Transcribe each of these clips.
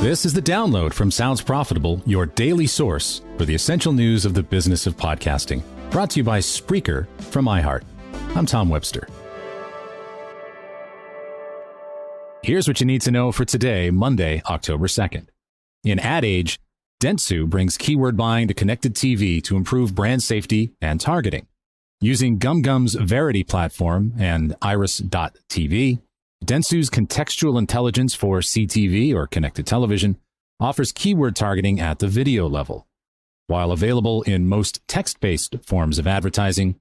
This is the download from Sounds Profitable, your daily source for the essential news of the business of podcasting. Brought to you by Spreaker from iHeart. I'm Tom Webster. Here's what you need to know for today, Monday, October 2nd. In Ad Age, Dentsu brings keyword buying to connected TV to improve brand safety and targeting. Using GumGum's Verity platform and Iris.tv, Dentsu's contextual intelligence for CTV, or connected television, offers keyword targeting at the video level. While available in most text-based forms of advertising,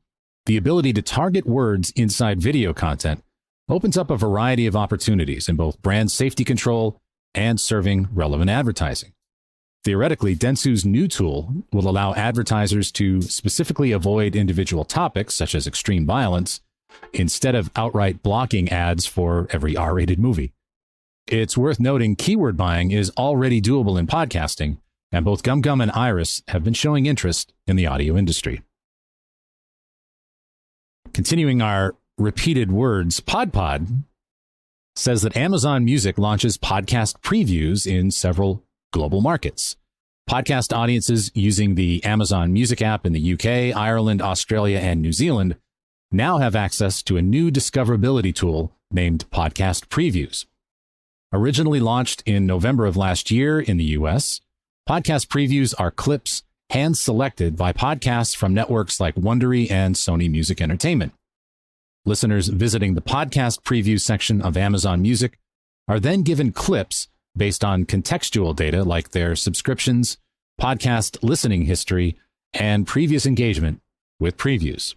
the ability to target words inside video content opens up a variety of opportunities in both brand safety control and serving relevant advertising. Theoretically, Dentsu's new tool will allow advertisers to specifically avoid individual topics such as extreme violence, instead of outright blocking ads for every R-rated movie. It's worth noting keyword buying is already doable in podcasting, and both GumGum and Iris have been showing interest in the audio industry. Continuing our repeated words, PodPod says that Amazon Music launches podcast previews in several global markets. Podcast audiences using the Amazon Music app in the UK, Ireland, Australia, and New Zealand now have access to a new discoverability tool named Podcast Previews. Originally launched in November of last year in the US, Podcast Previews are clips hand-selected by podcasts from networks like Wondery and Sony Music Entertainment. Listeners visiting the Podcast Preview section of Amazon Music are then given clips based on contextual data like their subscriptions, podcast listening history, and previous engagement with previews.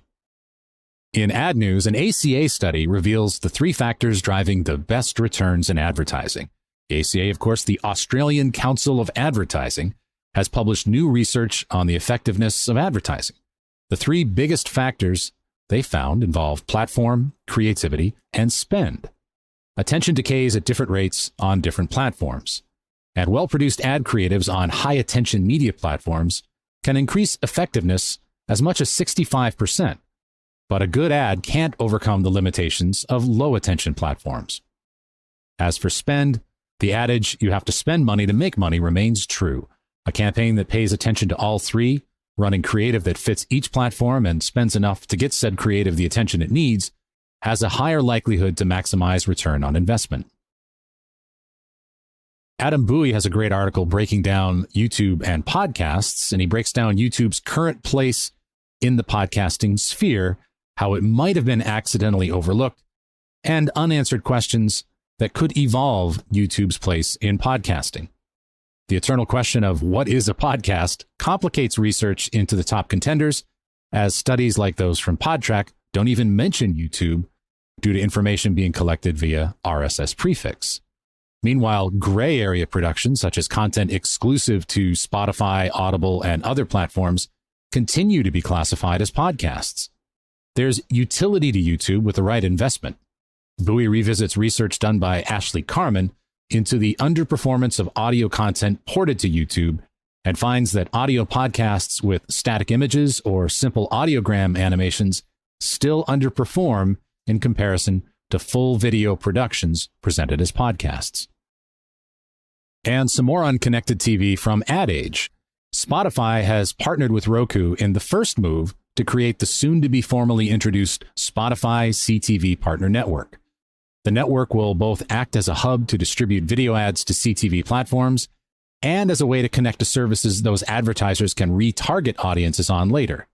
In Ad News, an ACA study reveals the three factors driving the best returns in advertising. The ACA, of course, the Australian Council of Advertising, has published new research on the effectiveness of advertising. The three biggest factors they found involve platform, creativity, and spend. Attention decays at different rates on different platforms, and well-produced ad creatives on high-attention media platforms can increase effectiveness as much as 65%. But a good ad can't overcome the limitations of low-attention platforms. As for spend, the adage, you have to spend money to make money, remains true. A campaign that pays attention to all three, running creative that fits each platform and spends enough to get said creative the attention it needs, has a higher likelihood to maximize return on investment. Adam Bowie has a great article breaking down YouTube and podcasts, and he breaks down YouTube's current place in the podcasting sphere, how it might have been accidentally overlooked, and unanswered questions that could evolve YouTube's place in podcasting. The eternal question of what is a podcast complicates research into the top contenders, as studies like those from Podtrac don't even mention YouTube due to information being collected via RSS prefix. Meanwhile, gray area productions, such as content exclusive to Spotify, Audible, and other platforms, continue to be classified as podcasts. There's utility to YouTube with the right investment. Bowie revisits research done by Ashley Carman into the underperformance of audio content ported to YouTube and finds that audio podcasts with static images or simple audiogram animations still underperform in comparison to full video productions presented as podcasts. And some more on connected TV from Ad Age. Spotify has partnered with Roku in the first move to create the soon-to-be formally introduced Spotify CTV Partner Network. The network will both act as a hub to distribute video ads to CTV platforms and as a way to connect to services those advertisers can retarget audiences on later.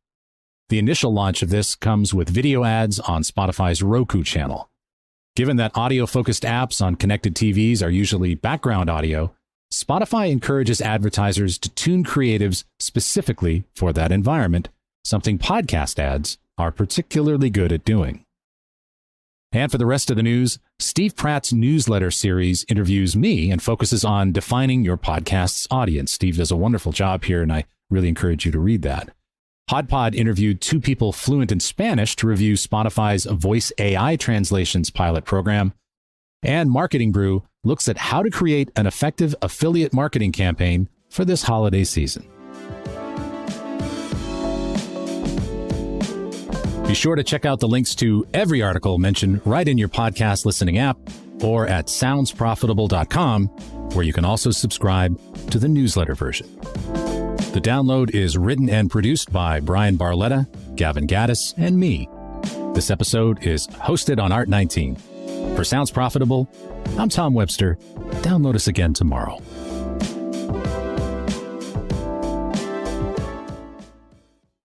The initial launch of this comes with video ads on Spotify's Roku channel. Given that audio-focused apps on connected TVs are usually background audio, Spotify encourages advertisers to tune creatives specifically for that environment, something podcast ads are particularly good at doing. And for the rest of the news, Steve Pratt's newsletter series interviews me and focuses on defining your podcast's audience. Steve does a wonderful job here, and I really encourage you to read that. HodPod interviewed two people fluent in Spanish to review Spotify's Voice AI Translations pilot program. And MarketingBrew looks at how to create an effective affiliate marketing campaign for this holiday season. Be sure to check out the links to every article mentioned right in your podcast listening app or at soundsprofitable.com where you can also subscribe to the newsletter version. The download is written and produced by Brian Barletta, Gavin Gaddis, and me. This episode is hosted on Art19. For Sounds Profitable, I'm Tom Webster. Download us again tomorrow.